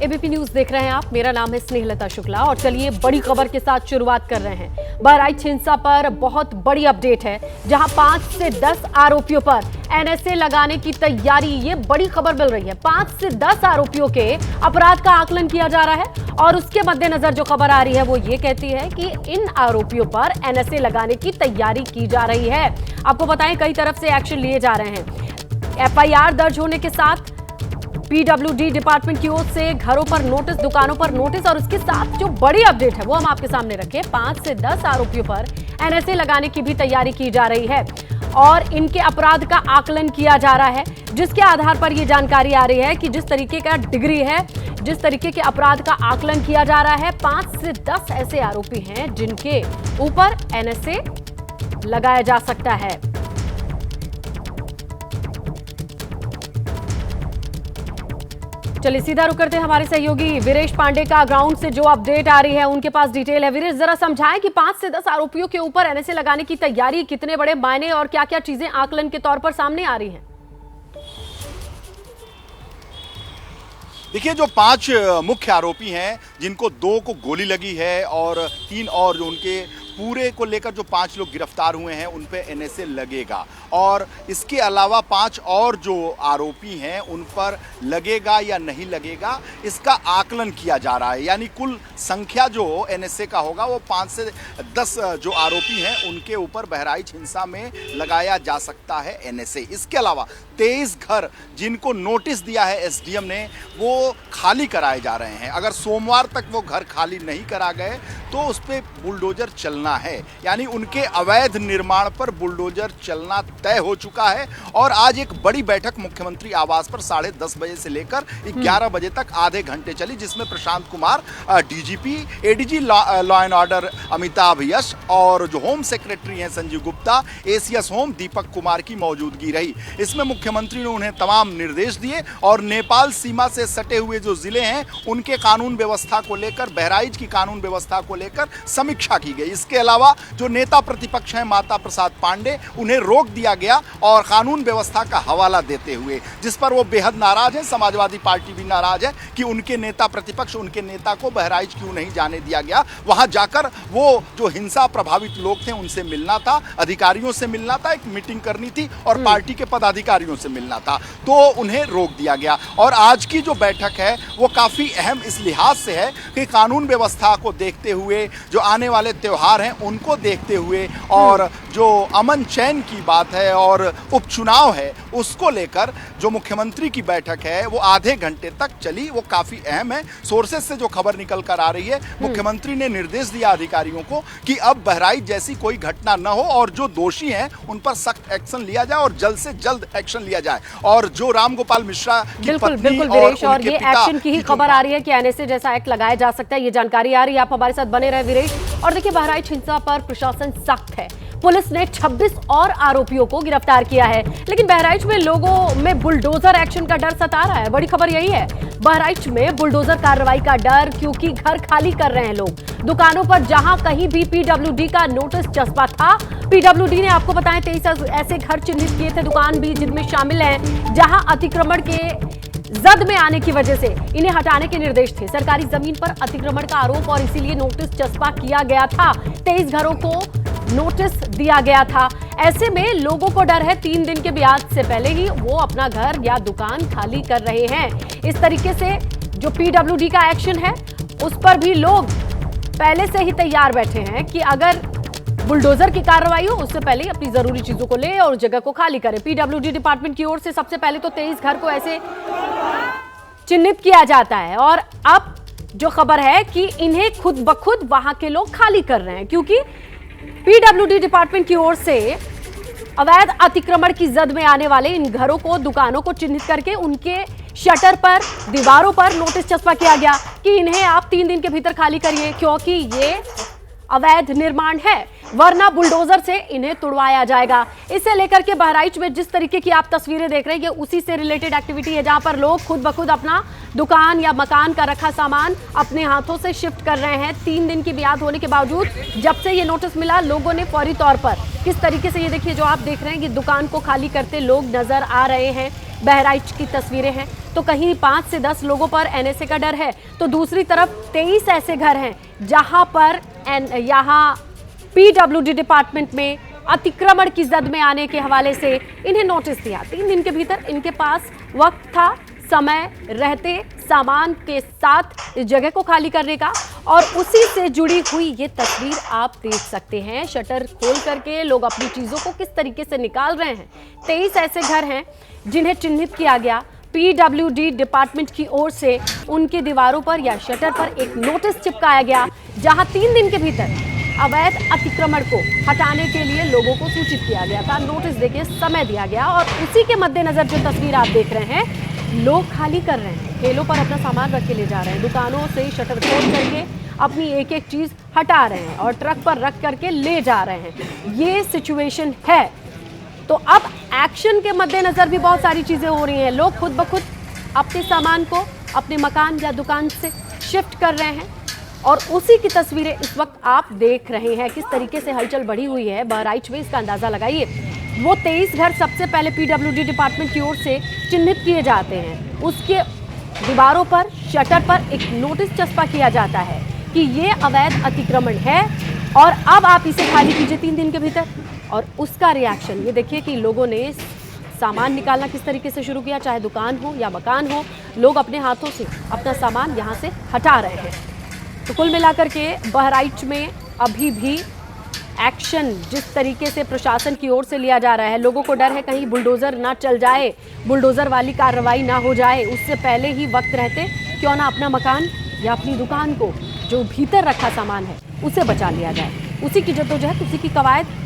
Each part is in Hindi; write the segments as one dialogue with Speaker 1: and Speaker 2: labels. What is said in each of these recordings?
Speaker 1: एबीपी न्यूज देख रहे हैं आप। मेरा नाम है स्नेहलता शुक्ला और चलिए बड़ी खबर के साथ शुरुआत कर रहे हैं। बहराइच हिंसा पर बहुत बड़ी अपडेट है, जहां 5 से 10 आरोपियों पर एनएसए लगाने की तैयारी, ये बड़ी खबर मिल रही है। 5 से 10 आरोपियों के अपराध का आकलन किया जा रहा है और उसके मद्देनजर जो खबर आ रही है वो ये कहती है कि इन आरोपियों पर एनएसए लगाने की तैयारी की जा रही है। आपको बताएं, कई तरफ से एक्शन लिए जा रहे हैं। एफआईआर दर्ज होने के साथ पीडब्ल्यूडी डिपार्टमेंट की ओर से घरों पर नोटिस, दुकानों पर नोटिस और उसके साथ जो बड़ी अपडेट है वो हम आपके सामने रखें। 5 से 10 आरोपियों पर एनएसए लगाने की भी तैयारी की जा रही है और इनके अपराध का आकलन किया जा रहा है, जिसके आधार पर यह जानकारी आ रही है कि जिस तरीके का डिग्री है, जिस तरीके के अपराध का आकलन किया जा रहा है, 5 से 10 ऐसे आरोपी हैं जिनके ऊपर एनएसए लगाया जा सकता है। चलिए सीधा रुक करते हैं हमारे सहयोगी वीरेश पांडे का ग्राउंड से जो अपडेट आ रही है उनके पास डिटेल है। वीरेश, जरा समझाएं कि 5 से 10 आरोपियों के ऊपर एनएसए लगाने की तैयारी, कितने बड़े मायने और क्या क्या चीजें आकलन के तौर पर सामने आ रही हैं।
Speaker 2: देखिए, जो 5 मुख्य आरोपी हैं, जिनको 2 को गोली लगी है और 3 और जो उनके पूरे को लेकर जो 5 लोग गिरफ्तार हुए हैं उन पे एनएसए लगेगा और इसके अलावा 5 और जो आरोपी हैं उन पर लगेगा या नहीं लगेगा, इसका आकलन किया जा रहा है। यानी कुल संख्या जो एनएसए का होगा वो 5 से 10 जो आरोपी हैं उनके ऊपर बहराइच हिंसा में लगाया जा सकता है एनएसए। इसके अलावा 23 घर जिनको नोटिस दिया है एसडीएम ने, वो खाली कराए जा रहे हैं। अगर सोमवार तक वो घर खाली नहीं करा गए तो उस पर बुलडोजर चलना है। यानी उनके अवैध निर्माण पर बुलडोजर चलना तय हो चुका है और आज एक बड़ी बैठक मुख्यमंत्री आवास पर 10:30 बजे से लेकर 11 बजे तक आधे घंटे चली, जिसमें Prashant Kumar DGP, ADG law and order Amitabh Yash और जो होम सेक्रेटरी हैं संजीव गुप्ता, एसीएस होम दीपक कुमार की मौजूदगी रही। इसमें मुख्यमंत्री ने उन्हें तमाम निर्देश दिए और नेपाल सीमा से सटे हुए जो जिले हैं उनके कानून व्यवस्था को लेकर, बहराइच की कानून व्यवस्था को लेकर समीक्षा की गई। इसके अलावा जो नेता प्रतिपक्ष हैं माता प्रसाद पांडे, उन्हें रोक दिया गया और कानून व्यवस्था का हवाला देते हुए, जिस पर वो बेहद नाराज हैं। समाजवादी पार्टी भी नाराज है कि उनके नेता प्रतिपक्ष, उनके नेता को बहराइच क्यों नहीं जाने दिया गया। वहां जाकर वो जो हिंसा प्रभावित लोग थे उनसे मिलना था, अधिकारियों से मिलना था, एक मीटिंग करनी थी और पार्टी के पदाधिकारियों से मिलना था, तो उन्हें रोक दिया गया। और आज की जो बैठक है वो काफी अहम इस लिहाज से है कि कानून व्यवस्था को देखते हुए, जो आने वाले त्योहार हैं उनको देखते हुए और जो अमन चैन की बात है और उपचुनाव है उसको लेकर जो मुख्यमंत्री की बैठक है वो आधे घंटे तक चली। वो काफी अहम है। सोर्सेस से जो खबर निकल कर आ रही है, मुख्यमंत्री ने निर्देश दिया अधिकारियों को कि अब बहराइच जैसी कोई घटना न हो और जो दोषी हैं उन पर सख्त एक्शन लिया जाए और जल्द से जल्द एक्शन लिया जाए। और जो रामगोपाल मिश्रा की पत्नी
Speaker 1: और ये एक्शन की ही खबर आ रही है कि एनएसए जैसा एक्ट लगाया जा सकता है, ये जानकारी आ रही है। आप हमारे साथ बने रहे वीरेश। और देखिए, बहराइच हिंसा पर प्रशासन सख्त है। पुलिस ने 26 और आरोपियों को गिरफ्तार किया है, लेकिन बहराइच में लोगों में बुलडोजर एक्शन का डर सता रहा है। बड़ी खबर यही है, बहराइच में बुलडोजर कार्रवाई का डर, क्योंकि घर खाली कर रहे हैं लोग। दुकानों पर जहां कहीं भी पीडब्ल्यूडी का नोटिस चस्पा था, पीडब्ल्यूडी ने आपको बताया 23 ऐसे घर चिन्हित किए थे, दुकान भी जिनमें शामिल हैं, जहां अतिक्रमण के जद में आने की वजह से इन्हें हटाने के निर्देश थे। सरकारी जमीन पर अतिक्रमण का आरोप और इसीलिए नोटिस चस्पा किया गया था। 23 घरों को नोटिस दिया गया था। ऐसे में लोगों को डर है, 3 दिन के ब्याज से पहले ही वो अपना घर या दुकान खाली कर रहे हैं। इस तरीके से जो पीडब्ल्यूडी का एक्शन है उस पर भी लोग पहले से ही तैयार बैठे हैं कि अगर बुलडोजर की कार्रवाई हो उससे पहले अपनी जरूरी चीजों को ले और जगह को खाली करें। पीडब्ल्यूडी डिपार्टमेंट की ओर से सबसे पहले तो 23 घर को ऐसे चिन्हित किया जाता है और अब जो खबर है कि इन्हें खुद ब खुद वहां के लोग खाली कर रहे हैं, क्योंकि पीडब्ल्यूडी डिपार्टमेंट की ओर से अवैध अतिक्रमण की जद में आने वाले इन घरों को, दुकानों को चिन्हित करके उनके शटर पर, दीवारों पर नोटिस चस्पा किया गया कि इन्हें आप 3 दिन के भीतर खाली करिए, क्योंकि ये अवैध निर्माण है, वरना बुलडोजर से इन्हें तुड़वाया जाएगा। इसे लेकर के बहराइच में जिस तरीके की आप तस्वीरें देख रहे हैं, ये उसी से रिलेटेड एक्टिविटी है, जहां पर लोग खुद ब खुद अपना दुकान या मकान का रखा सामान अपने हाथों से शिफ्ट कर रहे हैं। 3 दिन की मियाद होने के बावजूद जब से ये नोटिस मिला, लोगों ने फौरी तौर पर किस तरीके से, ये देखिए जो आप देख रहे हैं कि दुकान को खाली करते लोग नजर आ रहे हैं। बहराइच की तस्वीरें हैं तो कहीं 5 से 10 लोगों पर एनएसए का डर है, तो दूसरी तरफ 23 ऐसे घर हैं जहां पर यहाँ पीडब्ल्यूडी डिपार्टमेंट में अतिक्रमण की जद में आने के हवाले से इन्हें नोटिस दिया। 3 दिन के भीतर इनके पास वक्त था, समय रहते सामान के साथ इस जगह को खाली करने का, और उसी से जुड़ी हुई ये तस्वीर आप देख सकते हैं। शटर खोल करके लोग अपनी चीजों को किस तरीके से निकाल रहे हैं। 23 ऐसे घर हैं जिन्हें चिन्हित किया गया पीडब्ल्यूडी डिपार्टमेंट की ओर से। उनके दीवारों पर या शटर पर एक नोटिस चिपकाया गया जहां 3 दिन के भीतर अवैध अतिक्रमण को हटाने के लिए लोगों को सूचित किया गया था। नोटिस देके समय दिया गया और उसी के मद्देनजर जो तस्वीर आप देख रहे हैं, लोग खाली कर रहे हैं, ठेलों पर अपना सामान रख के ले जा रहे हैं, दुकानों से शटर खोल करके अपनी एक एक चीज हटा रहे हैं और ट्रक पर रख करके ले जा रहे हैं। ये सिचुएशन है। तो अब एक्शन के मद्देनजर भी बहुत सारी चीजें हो रही हैं। लोग खुद ब खुद अपने सामान को अपने मकान या दुकान से शिफ्ट कर रहे हैं और उसी की तस्वीरें इस वक्त आप देख रहे हैं। किस तरीके से हलचल बढ़ी हुई है बहराइच में, इसका अंदाजा लगाइए। वो 23 घर सबसे पहले पीडब्ल्यूडी डिपार्टमेंट की ओर से चिन्हित किए जाते हैं। उसके दीवारों पर, शटर पर एक नोटिस चस्पा किया जाता है कि ये अवैध अतिक्रमण है और अब आप इसे खाली कीजिए 3 दिन के भीतर। और उसका रिएक्शन ये देखिए कि लोगों ने सामान निकालना किस तरीके से शुरू किया, चाहे दुकान हो या मकान हो, लोग अपने हाथों से अपना सामान यहाँ से हटा रहे हैं। तो कुल मिलाकर के बहराइच में अभी भी एक्शन जिस तरीके से प्रशासन की ओर से लिया जा रहा है, लोगों को डर है कहीं बुलडोजर ना चल जाए, बुलडोजर वाली कार्रवाई ना हो जाए, उससे पहले ही वक्त रहते क्यों ना अपना मकान या अपनी दुकान को जो भीतर रखा सामान है उसे बचा लिया जाए। उसी की जद्दोजहद, उसी की कवायद।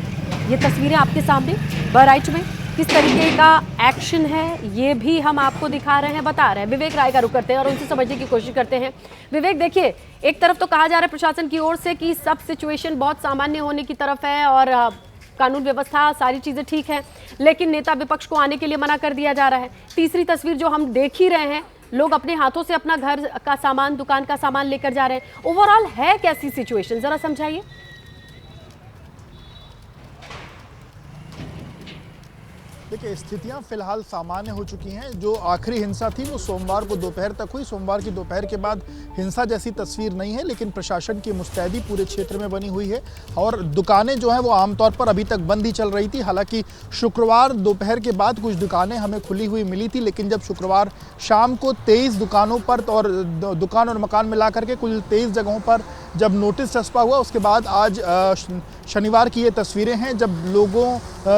Speaker 1: ये तस्वीरें आपके सामने बहराइच में किस तरीके का एक्शन है ये भी हम आपको दिखा रहे हैं, बता रहे हैं। विवेक राय का रुख करते हैं और उनसे समझने की कोशिश करते हैं। विवेक, देखिए, एक तरफ तो कहा जा रहा है प्रशासन की ओर से कि सब सिचुएशन बहुत सामान्य होने की तरफ है और कानून व्यवस्था सारी चीजें ठीक है, लेकिन नेता विपक्ष को आने के लिए मना कर दिया जा रहा है। तीसरी तस्वीर जो हम देख ही रहे हैं, लोग अपने हाथों से अपना घर का सामान, दुकान का सामान लेकर जा रहे हैं। ओवरऑल है कैसी सिचुएशन, जरा समझाइए।
Speaker 3: देखिए, स्थितियां फिलहाल सामान्य हो चुकी हैं। जो आखिरी हिंसा थी वो सोमवार को दोपहर तक हुई। सोमवार की दोपहर के बाद हिंसा जैसी तस्वीर नहीं है, लेकिन प्रशासन की मुस्तैदी पूरे क्षेत्र में बनी हुई है और दुकानें जो हैं वो आमतौर पर अभी तक बंद ही चल रही थी। हालांकि शुक्रवार दोपहर के बाद कुछ दुकानें हमें खुली हुई मिली थी, लेकिन जब शुक्रवार शाम को 23 दुकानों पर और दुकान और मकान मिला करके कुल 23 जगहों पर जब नोटिस चस्पा हुआ, उसके बाद आज शनिवार की ये तस्वीरें हैं जब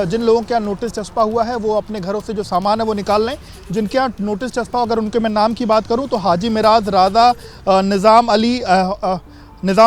Speaker 3: जिन लोगों के यहाँ नोटिस चस्पा हुआ है वो अपने घरों से जो सामान है वो निकाल लें। जिनके यहाँ नोटिस चस्पा, अगर उनके मैं नाम की बात करूं तो हाजी मिराज, राजा, निज़ाम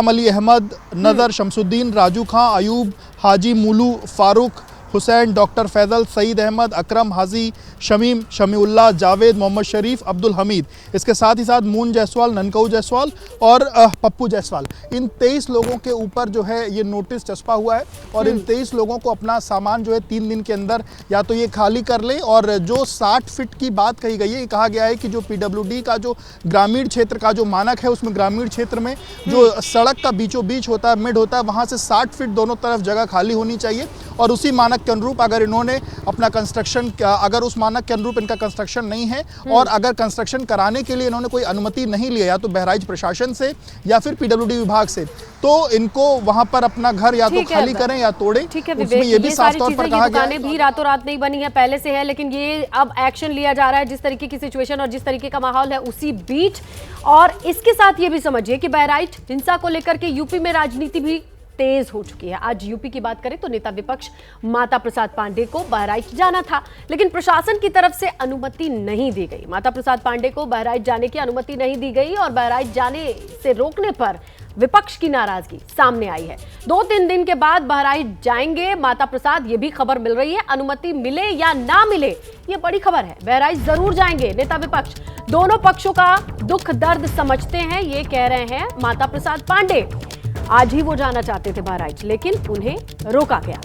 Speaker 3: अली अहमद, नज़र, शमसुद्दीन, राजू खां, अयूब, हाजी मूलू, फारूक, हुसैन, डॉक्टर फैजल, सईद अहमद, अकरम, हाजी शमीम, शमीउल्लाह, जावेद, मोहम्मद शरीफ, अब्दुल हमीद, इसके साथ ही साथ मून जायसवाल, ननकऊ जायसवाल और पप्पू जायसवाल। इन 23 लोगों के ऊपर जो है ये नोटिस चस्पा हुआ है और इन 23 लोगों को अपना सामान जो है 3 दिन के अंदर या तो ये खाली कर लें, और जो 60 फीट की बात कही गई है, ये कहा गया है कि जो पीडब्ल्यूडी का जो ग्रामीण क्षेत्र का जो मानक है, उसमें ग्रामीण क्षेत्र में जो सड़क का बीचों बीच होता है, मिड होता है, वहाँ से 60 फीट दोनों तरफ जगह खाली होनी चाहिए। और उसी मानक के अनुरूप अगर इन्होंने अपना कंस्ट्रक्शन, अगर उस मानक के अनुरूप इनका कंस्ट्रक्शन नहीं है और अगर कंस्ट्रक्शन कराने के लिए इन्होंने कोई अनुमति नहीं लिया, या तो बहराइच प्रशासन से या फिर पीडब्ल्यूडी विभाग से, तो इनको वहां पर अपना घर या तो खाली करें या तोड़ें।
Speaker 1: ठीक है
Speaker 3: उसमें ये भी साफ तौर पर कहा गया है।
Speaker 1: भी रातों रात नहीं बनी है, पहले से है, लेकिन ये अब एक्शन लिया जा रहा है जिस तरीके की सिचुएशन और जिस तरीके का माहौल है उसी बीच। और इसके साथ ये भी समझिए कि बहराइच हिंसा को लेकर के यूपी में राजनीति भी तेज हो चुकी है। आज यूपी की बात करें तो नेता विपक्ष माता प्रसाद पांडे को बहराइच जाना था, लेकिन प्रशासन की तरफ से अनुमति नहीं दी गई। माता प्रसाद पांडे को बहराइच जाने की अनुमति नहीं दी गई और बहराइच जाने से रोकने पर विपक्ष की नाराजगी सामने आई है। 2-3 दिन के बाद बहराइच जाएंगे माता प्रसाद, ये भी खबर मिल रही है। अनुमति मिले या ना मिले, ये बड़ी खबर है। बहराइच जरूर जाएंगे नेता विपक्ष, दोनों पक्षों का दुख दर्द समझते हैं, ये कह रहे हैं माता प्रसाद पांडे। आज ही वो जाना चाहते थे बहराइच, लेकिन उन्हें रोका गया।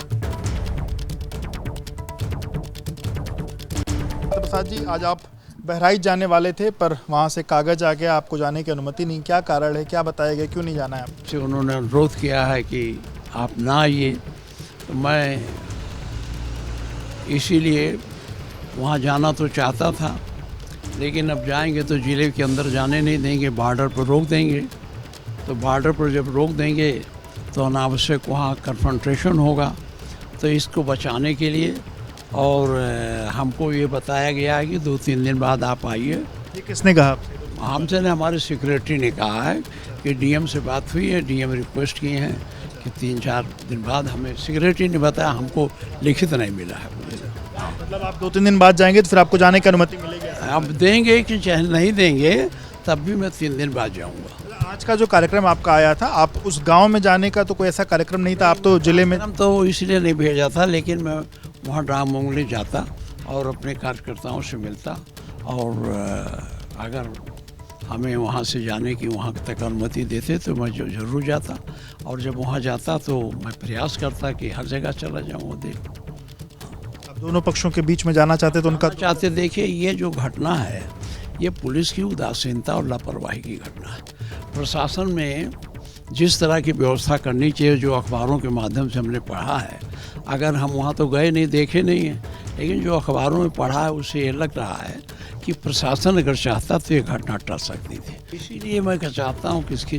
Speaker 3: प्रसाद जी, आज आप बहराइच जाने वाले थे पर वहां से कागज आ गया, आपको जाने की अनुमति नहीं, क्या कारण है, क्या बताया गया, क्यों नहीं जाना है आप?
Speaker 4: उन्होंने अनुरोध किया है कि आप ना आइए, तो मैं इसीलिए वहाँ जाना तो चाहता था, लेकिन अब जाएंगे तो ज़िले के अंदर जाने नहीं देंगे, बॉर्डर पर रोक देंगे। तो बॉर्डर पर जब रोक देंगे तो अनावश्यक वहाँ कन्फ्रंटेशन होगा। तो इसको बचाने के लिए और हमको ये बताया गया है कि 2-3 दिन बाद आप आइए।
Speaker 3: ये किसने कहा?
Speaker 4: हमसे ने हमारे सेक्रेटरी ने कहा है कि डीएम से बात हुई है, डीएम रिक्वेस्ट किए हैं कि 3-4 दिन बाद। हमें सेक्रेटरी ने बताया, हमको लिखित नहीं मिला है।
Speaker 3: मतलब आप 2-3 दिन बाद जाएंगे तो फिर आपको जाने की अनुमति मिलेगी?
Speaker 4: अब देंगे कि चाहे नहीं देंगे, तब भी मैं 3 दिन बाद जाऊंगा।
Speaker 3: आज का जो कार्यक्रम आपका आया था, आप उस गांव में जाने का तो कोई ऐसा कार्यक्रम नहीं था, आप तो जिले में।
Speaker 4: हम तो इसलिए नहीं भेजा था, लेकिन मैं वहाँ राम मंगली जाता और अपने कार्यकर्ताओं से मिलता, और अगर हमें वहाँ से जाने की वहाँ तक अनुमति देते तो मैं ज़रूर जाता, और जब वहाँ जाता तो मैं प्रयास करता कि हर जगह चला जाऊँ वो देख।
Speaker 3: आप दोनों पक्षों के बीच में जाना चाहते तो उनका
Speaker 4: चाहते। देखिए, ये जो घटना है ये पुलिस की उदासीनता और लापरवाही की घटना है। प्रशासन में जिस तरह की व्यवस्था करनी चाहिए, जो अखबारों के माध्यम से हमने पढ़ा है, अगर हम वहाँ तो गए नहीं, देखे नहीं हैं, लेकिन जो अखबारों में पढ़ा है उससे ये लग रहा है कि प्रशासन अगर चाहता तो ये घटना टल सकती थी। इसीलिए मैं चाहता हूँ कि इसकी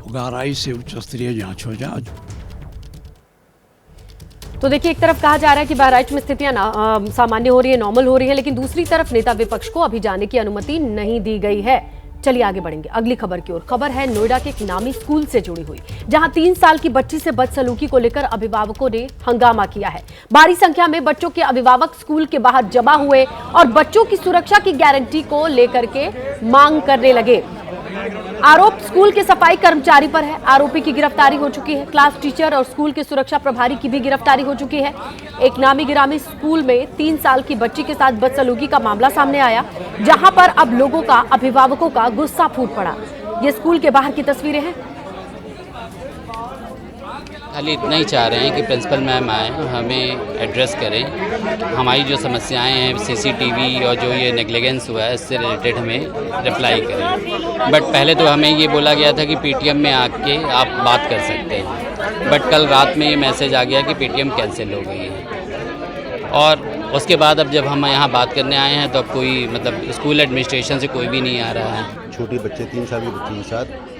Speaker 4: गहराई से उच्च स्तरीय जाँच हो जाए।
Speaker 1: तो देखिए, एक तरफ कहा जा रहा है कि बहराइच में स्थितियां सामान्य हो रही है, नॉर्मल हो रही है, लेकिन दूसरी तरफ नेता विपक्ष को अभी जाने की अनुमति नहीं दी गई है। चलिए आगे बढ़ेंगे अगली खबर की ओर। खबर है नोएडा के एक नामी स्कूल से जुड़ी हुई, जहां 3 साल की बच्ची से बदसलूकी को लेकर अभिभावकों ने हंगामा किया है। भारी संख्या में बच्चों के अभिभावक स्कूल के बाहर जमा हुए और बच्चों की सुरक्षा की गारंटी को लेकर के मांग करने लगे। आरोप स्कूल के सफाई कर्मचारी पर है। आरोपी की गिरफ्तारी हो चुकी है। क्लास टीचर और स्कूल के सुरक्षा प्रभारी की भी गिरफ्तारी हो चुकी है। एक नामी गिरामी स्कूल में 3 साल की बच्ची के साथ बदसलूकी का मामला सामने आया, जहां पर अब लोगों का, अभिभावकों का गुस्सा फूट पड़ा। ये स्कूल के बाहर की तस्वीरें हैं।
Speaker 5: खाली इतना ही चाह रहे हैं कि प्रिंसिपल मैम आए, हमें एड्रेस करें, हमारी जो समस्याएं हैं सीसीटीवी और जो ये नेग्लिजेंस हुआ है इससे रिलेटेड हमें रिप्लाई करें। बट पहले तो हमें ये बोला गया था कि पीटीएम में आके आप बात कर सकते हैं, बट कल रात में ये मैसेज आ गया कि पीटीएम कैंसिल हो गई है। और उसके बाद अब जब हम यहाँ बात करने आए हैं तो अब कोई मतलब स्कूल एडमिनिस्ट्रेशन से कोई भी नहीं आ रहा है।
Speaker 6: छोटी बच्चे 3 साल की बच्ची के साथ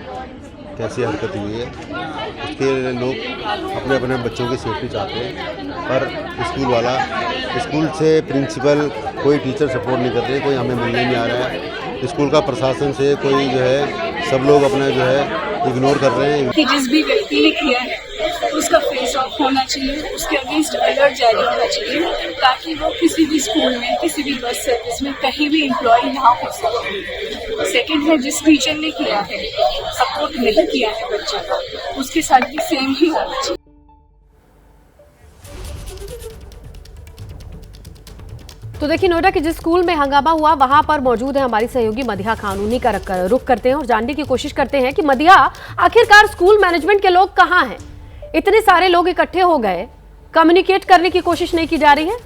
Speaker 6: कैसी हरकत हुई है, उसके लोग अपने अपने बच्चों की सेफ्टी चाहते हैं, पर स्कूल से प्रिंसिपल कोई टीचर सपोर्ट नहीं कर रहे, कोई हमें मिलने नहीं आ रहा है। स्कूल का प्रशासन से कोई जो है, सब लोग अपना जो है इग्नोर कर रहे हैं।
Speaker 7: कि जिस भी व्यक्ति ने किया है उसका फेस ऑफ होना चाहिए, उसके अगेंस्ट अलर्ट जारी होना चाहिए, ताकि वो किसी भी स्कूल में, किसी भी बस सर्विस में कहीं भी एम्प्लॉय ना हो सके। सेकेंड है, जिस टीचर ने किया है, सपोर्ट नहीं किया है बच्चे का, उसके साथ भी सेम ही होना चाहिए।
Speaker 1: तो देखिए, नोएडा के जिस स्कूल में हंगामा हुआ वहां पर मौजूद है हमारी सहयोगी मधिया खान। उन्हीं का रुख करते हैं और जानने की कोशिश करते हैं कि मधिया, आखिरकार स्कूल मैनेजमेंट के लोग कहां हैं? इतने सारे लोग इकट्ठे हो गए, कम्युनिकेट करने की कोशिश नहीं की जा रही है?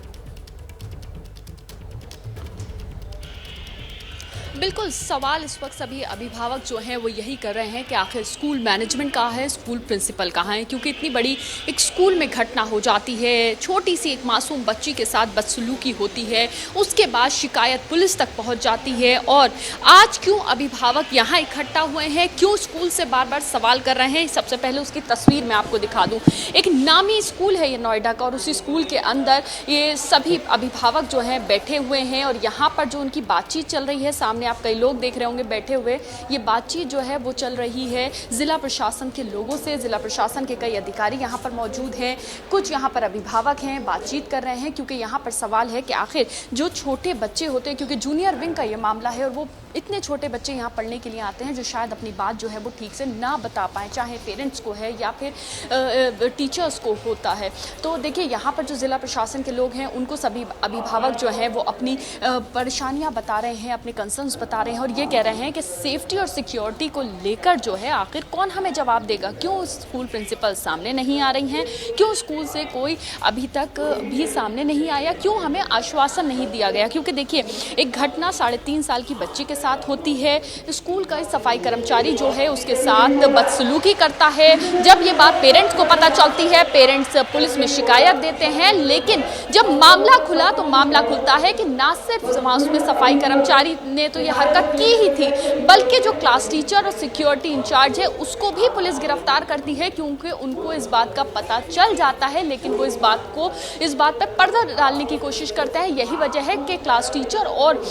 Speaker 8: बिल्कुल, सवाल इस वक्त सभी अभिभावक जो हैं वो यही कर रहे हैं कि आखिर स्कूल मैनेजमेंट कहाँ है, स्कूल प्रिंसिपल कहाँ है, क्योंकि इतनी बड़ी एक स्कूल में घटना हो जाती है, छोटी सी एक मासूम बच्ची के साथ बदसलूकी होती है, उसके बाद शिकायत पुलिस तक पहुंच जाती है। और आज क्यों अभिभावक यहाँ इकट्ठा हुए हैं, क्यों स्कूल से बार बार सवाल कर रहे हैं? सबसे पहले उसकी तस्वीर मैं आपको दिखा दूँ। एक नामी स्कूल है ये नोएडा का, और उसी स्कूल के अंदर ये सभी अभिभावक जो हैं बैठे हुए हैं, और यहाँ पर जो उनकी बातचीत चल रही है, सामने आप कई लोग देख रहे होंगे बैठे हुए, ये बातचीत जो है वो चल रही है जिला प्रशासन के लोगों से। जिला प्रशासन के कई अधिकारी यहाँ पर मौजूद हैं, कुछ यहाँ पर अभिभावक हैं, बातचीत कर रहे हैं, क्योंकि यहाँ पर सवाल है कि आखिर जो छोटे बच्चे होते हैं, क्योंकि जूनियर विंग का ये मामला है, और वो इतने छोटे बच्चे यहाँ पढ़ने के लिए आते हैं जो शायद अपनी बात जो है वो ठीक से ना बता पाएँ, चाहे पेरेंट्स को है या फिर टीचर्स को होता है। तो देखिए, यहाँ पर जो जिला प्रशासन के लोग हैं उनको सभी अभिभावक जो हैं वो अपनी परेशानियाँ बता रहे हैं, अपने कंसर्न्स बता रहे हैं, और ये कह रहे हैं कि सेफ्टी और सिक्योरिटी को लेकर जो है आखिर कौन हमें जवाब देगा? क्यों स्कूल प्रिंसिपल सामने नहीं आ रही हैं? क्यों स्कूल से कोई अभी तक भी सामने नहीं आया? क्यों हमें आश्वासन नहीं दिया गया? क्योंकि देखिए, एक घटना 3.5 साल की बच्ची के साथ होती है। स्कूल का सफाई कर्मचारी जो है उसके साथ बदसलूकी करता है। जब ये बात पेरेंट्स को पता चलती है, पेरेंट्स पुलिस में शिकायत देते हैं, लेकिन जब मामला खुला तो मामला खुलता है कि ना सिर्फ उसमें सफाई कर्मचारी ने तो ये हरकत की ही थी, बल्कि जो क्लास टीचर और सिक्योरिटी इंचार्ज है उसको भी पुलिस गिरफ्तार करती है, क्योंकि उनको इस बात का पता चल जाता है, लेकिन वो इस बात पर पर्दा डालने की कोशिश करते हैं। यही वजह है कि क्लास टीचर और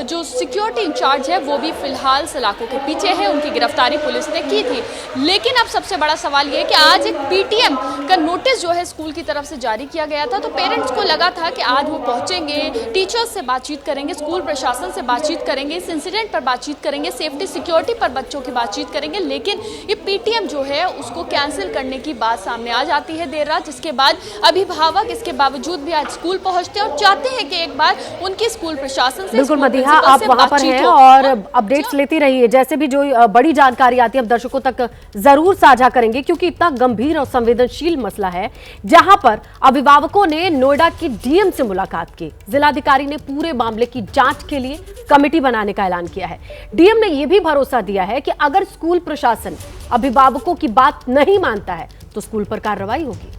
Speaker 8: जो सिक्योरिटी इंचार्ज है वो भी फिलहाल सलाखों के पीछे है। उनकी गिरफ्तारी पुलिस ने की थी, लेकिन अब सबसे बड़ा सवाल ये है कि आज एक पीटीएम का नोटिस जो है स्कूल की तरफ से जारी किया गया था, तो पेरेंट्स को लगा था कि आज वो पहुंचेंगे, टीचर्स से बातचीत करेंगे, स्कूल प्रशासन से बातचीत करेंगे, इस इंसिडेंट पर बातचीत करेंगे, सेफ्टी सिक्योरिटी पर बच्चों की बातचीत करेंगे, लेकिन ये पीटीएम जो है उसको कैंसिल करने की बात सामने आ जाती है देर रात, जिसके बाद अभिभावक इसके बावजूद भी आज स्कूल पहुंचते हैं और चाहते हैं कि एक बार उनकी स्कूल प्रशासन से,
Speaker 1: बिल्कुल मदीहा, आप वहां पर हैं और अपडेट्स लेती रहिए। जैसे भी जो बड़ी जानकारी आती है हम दर्शकों तक जरूर साझा करेंगे, क्योंकि इतना गंभीर और संवेदनशील मसला है जहां पर अभिभावकों ने नोएडा की डीएम से मुलाकात की। जिलाधिकारी ने पूरे मामले की जांच के लिए कमेटी बनाने का ऐलान किया है। डीएम ने यह भी भरोसा दिया है कि अगर स्कूल प्रशासन अभिभावकों की बात नहीं मानता है तो स्कूल पर कार्रवाई होगी।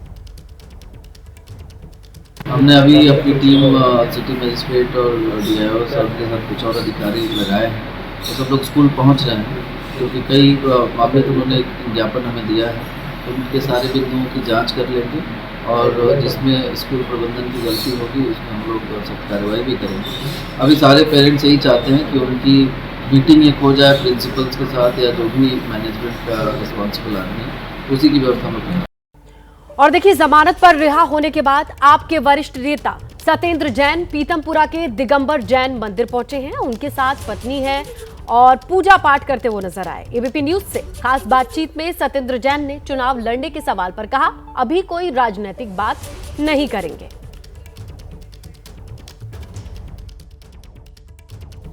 Speaker 9: हमने अभी अपनी टीम सिटी मजिस्ट्रेट और डीआईओ सर के साथ कुछ और अधिकारी लगाए हैं, तो सब लोग स्कूल पहुंच रहे हैं, क्योंकि कई मामले तो उन्होंने एक ज्ञापन हमें दिया है, तो उनके सारे बिंदुओं की जांच कर लेंगे और जिसमें स्कूल प्रबंधन की गलती होगी उसमें हम लोग सख्त कार्रवाई भी करेंगे। अभी सारे पेरेंट्स यही चाहते हैं कि उनकी मीटिंग एक हो जाए प्रिंसिपल्स के साथ, या जो भी मैनेजमेंट का रिस्पॉन्सिबल आदमी है उसी की व्यवस्था में करें।
Speaker 1: और देखिए, जमानत पर रिहा होने के बाद आपके वरिष्ठ नेता सत्येंद्र जैन पीतमपुरा के दिगंबर जैन मंदिर पहुंचे हैं। उनके साथ पत्नी है और पूजा पाठ करते हुए नजर आए। एबीपी न्यूज से खास बातचीत में सत्येंद्र जैन ने चुनाव लड़ने के सवाल पर कहा, अभी कोई राजनीतिक बात नहीं करेंगे।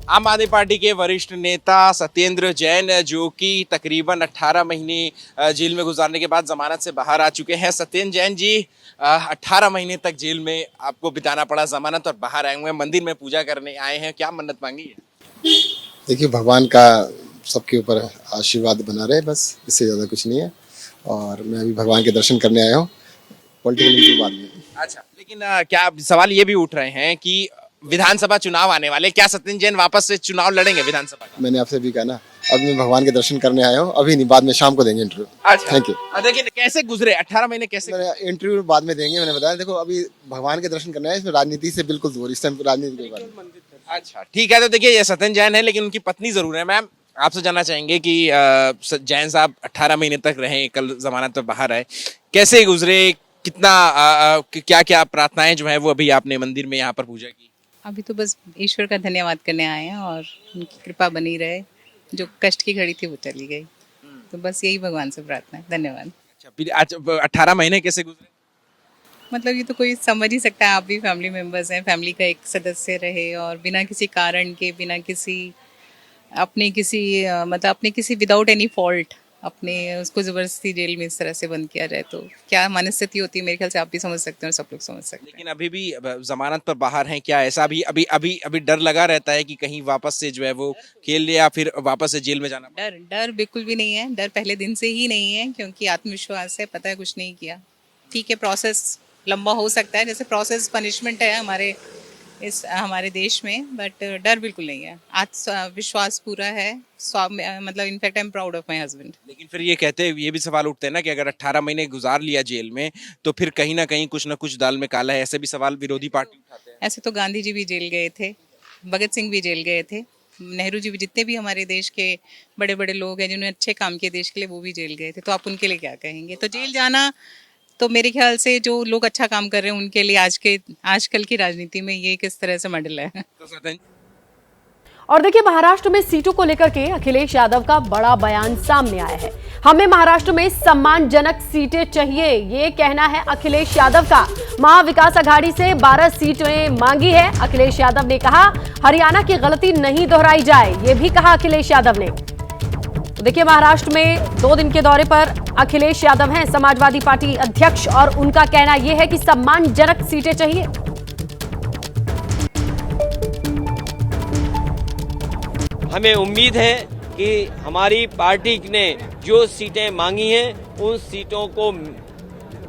Speaker 10: आम आदमी पार्टी के वरिष्ठ नेता सत्येंद्र जैन, जो कि तकरीबन 18 महीने जेल में गुजारने के बाद जमानत से बाहर आ चुके हैं। सत्येंद्र जैन जी 18 महीने तक जेल में आपको बिताना पड़ा, जमानत और बाहर आए हुए हैं, मंदिर में पूजा करने आए हैं, क्या मन्नत मांगी है?
Speaker 11: देखिए, भगवान का सबके ऊपर आशीर्वाद बना रहे, बस इससे ज़्यादा कुछ नहीं है। और मैं अभी भगवान के दर्शन करने आया हूँ, पॉलिटिकल के बाद में।
Speaker 10: अच्छा, लेकिन क्या सवाल ये भी उठ रहे हैं कि विधानसभा चुनाव आने वाले, क्या सत्येंद्र जैन वापस से चुनाव लड़ेंगे विधानसभा का?
Speaker 11: मैंने आपसे भी कहा ना, अब मैं भगवान के दर्शन करने आया हूँ, अभी नहीं, बाद में शाम को देंगे इंटरव्यू।
Speaker 10: अच्छा,
Speaker 11: थैंक यू।
Speaker 10: देखिए कैसे गुजरे 18 महीने, कैसे
Speaker 11: इंटरव्यू बाद में देंगे, मैंने बताया। देखो, अभी भगवान के दर्शन करना है, इसमें राजनीति से बिल्कुल दूर, इस टाइम राजनीति के बारे में।
Speaker 10: अच्छा, ठीक है। तो देखिए, ये सत्येंद्र जैन है, लेकिन उनकी पत्नी जरूर है। मैम, आपसे जानना चाहेंगे कि जैन साहब 18 महीने तक रहे, कल जमानत पर बाहर आए, कैसे गुजरे, कितना क्या क्या प्रार्थनाएं जो है वो अभी आपने मंदिर में यहाँ पर पूजा की?
Speaker 12: अभी तो बस ईश्वर का धन्यवाद करने आए हैं और उनकी कृपा बनी रहे, जो कष्ट की घड़ी थी वो चली गई, तो बस यही भगवान से प्रार्थना है। धन्यवाद।
Speaker 10: अच्छा, फिर आज 18 महीने कैसे गुजरे?
Speaker 12: मतलब ये तो कोई समझ ही सकता है, आप भी फैमिली मेंबर्स हैं, फैमिली का एक सदस्य रहे और बिना किसी कारण के, बिना किसी अपने किसी विदाउट एनी फॉल्ट अपने उसको ज़बरदस्ती जेल में इस तरह से बंद किया जाए, तो क्या मनस्थिति होती है, मेरे ख्याल से आप भी समझ सकते हैं और सब लोग समझ सकते हैं।
Speaker 10: लेकिन अभी भी जमानत पर बाहर हैं, क्या ऐसा भी अभी डर लगा रहता है कि कहीं वापस से जो है वो खेल ले या फिर वापस से जेल में जाना?
Speaker 12: डर बिल्कुल भी नहीं है, डर पहले दिन से ही नहीं है, क्योंकि आत्मविश्वास है, पता है कुछ नहीं किया। ठीक है, प्रोसेस लंबा हो सकता है, जैसे प्रोसेस पनिशमेंट है हमारे देश में, बट डर बिल्कुल नहीं है, आत्मविश्वास पूरा है। मतलब in fact I am proud of my husband.
Speaker 10: लेकिन फिर ये भी सवाल उठते हैं ना कि अगर 18 महीने गुजार लिया जेल में, तो फिर कहीं ना कहीं कुछ ना कुछ दाल में काला है, ऐसे भी सवाल विरोधी पार्टी उठाते हैं।
Speaker 12: ऐसे तो गांधी जी भी जेल गए थे, भगत सिंह भी जेल गए थे, नेहरू जी भी, जितने भी हमारे देश के बड़े बड़े लोग हैं जिन्होंने अच्छे काम किए देश के लिए, वो भी जेल गए थे, तो आप उनके लिए क्या कहेंगे? तो जेल जाना तो मेरे ख्याल से जो लोग अच्छा काम कर रहे हैं उनके लिए आजकल की राजनीति में ये किस तरह से मॉडल है।
Speaker 1: और देखिए, महाराष्ट्र में सीटों को लेकर के अखिलेश यादव का बड़ा बयान सामने आया है। हमें महाराष्ट्र में सम्मानजनक सीटें चाहिए, ये कहना है अखिलेश यादव का। महाविकास आघाड़ी से 12 सीटें मांगी है। अखिलेश यादव ने कहा हरियाणा की गलती नहीं दोहराई जाए, ये भी कहा अखिलेश यादव ने। तो देखिए, महाराष्ट्र में 2 दिन के दौरे पर अखिलेश यादव हैं, समाजवादी पार्टी अध्यक्ष, और उनका कहना यह है कि सम्मानजनक सीटें चाहिए।
Speaker 13: हमें उम्मीद है कि हमारी पार्टी ने जो सीटें मांगी हैं उन सीटों को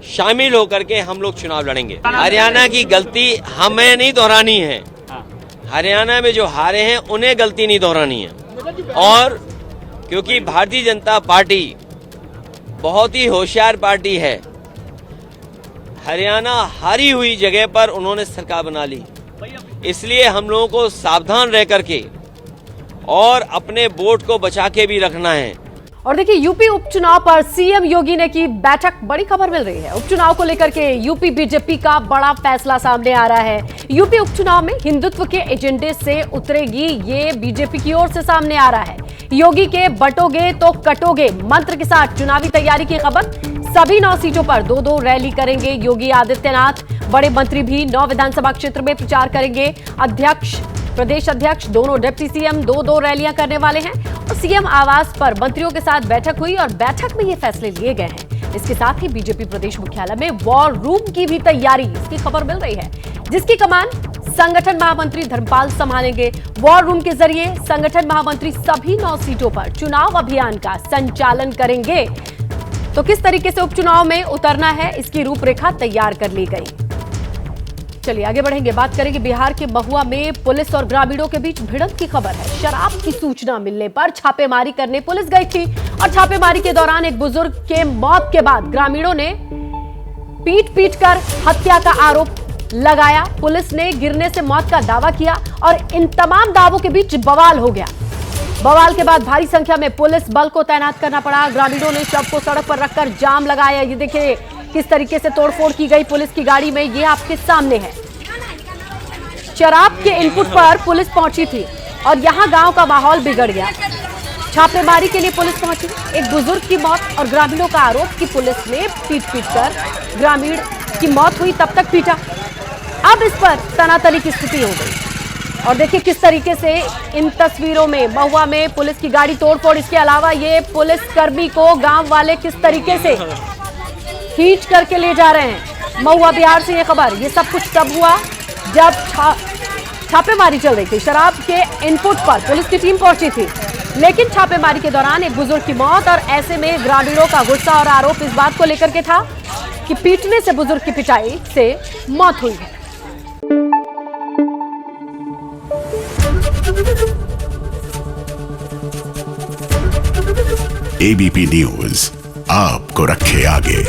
Speaker 13: शामिल होकर के हम लोग चुनाव लड़ेंगे। हरियाणा की गलती हमें नहीं दोहरानी है, हरियाणा में जो हारे हैं उन्हें गलती नहीं दोहरानी है। और क्योंकि भारतीय जनता पार्टी बहुत ही होशियार पार्टी है, हरियाणा हारी हुई जगह पर उन्होंने सरकार बना ली, इसलिए हम लोगों को सावधान रह करके और अपने वोट को बचा के भी रखना है।
Speaker 1: और देखिए यूपी उपचुनाव पर सीएम योगी ने की बैठक, बड़ी खबर मिल रही है। उपचुनाव को लेकर के यूपी बीजेपी का बड़ा फैसला सामने आ रहा है। यूपी उपचुनाव में हिंदुत्व के एजेंडे से उतरेगी, ये बीजेपी की ओर से सामने आ रहा है। योगी के बटोगे तो कटोगे मंत्र के साथ चुनावी तैयारी की खबर। सभी 9 सीटों पर 2-2 रैली करेंगे योगी आदित्यनाथ। बड़े मंत्री भी 9 विधानसभा क्षेत्र में प्रचार करेंगे। अध्यक्ष, प्रदेश अध्यक्ष, दोनों डिप्टी सीएम 2-2 रैलियां करने वाले हैं। और सीएम आवास पर मंत्रियों के साथ बैठक हुई और बैठक में ये फैसले लिए गए हैं। इसके साथ ही बीजेपी प्रदेश मुख्यालय में वॉर रूम की भी तैयारी, इसकी खबर मिल रही है, जिसकी कमान संगठन महामंत्री धर्मपाल संभालेंगे। वॉर रूम के जरिए संगठन महामंत्री सभी 9 सीटों पर चुनाव अभियान का संचालन करेंगे। तो किस तरीके से उपचुनाव में उतरना है, इसकी रूपरेखा तैयार कर ली गई। चलिए आगे बढ़ेंगे, बात करेंगे बिहार के महुआ में पुलिस और ग्रामीणों के बीच भिड़ंत की खबर है। शराब की सूचना मिलने पर छापेमारी करने पुलिस गई थी और छापेमारी के दौरान एक बुजुर्ग के मौत के बाद ग्रामीणों ने पीट कर हत्या का आरोप लगाया। पुलिस ने गिरने से मौत का दावा किया और इन तमाम दावों के बीच बवाल हो गया। बवाल के बाद भारी संख्या में पुलिस बल को तैनात करना पड़ा। ग्रामीणों ने शव को सड़क पर रखकर जाम लगाया। ये देखिए किस तरीके से तोड़फोड़ की गई पुलिस की गाड़ी में, ये आपके सामने है। शराब के इनपुट पर पुलिस पहुंची थी और यहां गांव का माहौल बिगड़ गया। छापेमारी के लिए पुलिस पहुंची। एक बुजुर्ग की मौत और ग्रामीणों का आरोप कि पुलिस ने पीट कर ग्रामीण की मौत हुई, तब तक पीटा। अब इस पर तनातनी की स्थिति हो गई। और देखिए किस तरीके से इन तस्वीरों में महुआ में पुलिस की गाड़ी तोड़फोड़, इसके अलावा ये पुलिस कर्मी को गांव वाले किस तरीके से खींच करके ले जा रहे हैं। महुआ बिहार से ये खबर। ये सब कुछ तब हुआ जब छापेमारी चल रही थी। शराब के इनपुट पर पुलिस की टीम पहुंची थी, लेकिन छापेमारी के दौरान एक बुजुर्ग की मौत और ऐसे में ग्रामीणों का गुस्सा और आरोप इस बात को लेकर के था कि पीटने से बुजुर्ग की पिटाई से मौत हुई है।
Speaker 14: एबीपी न्यूज आपको रखे आगे।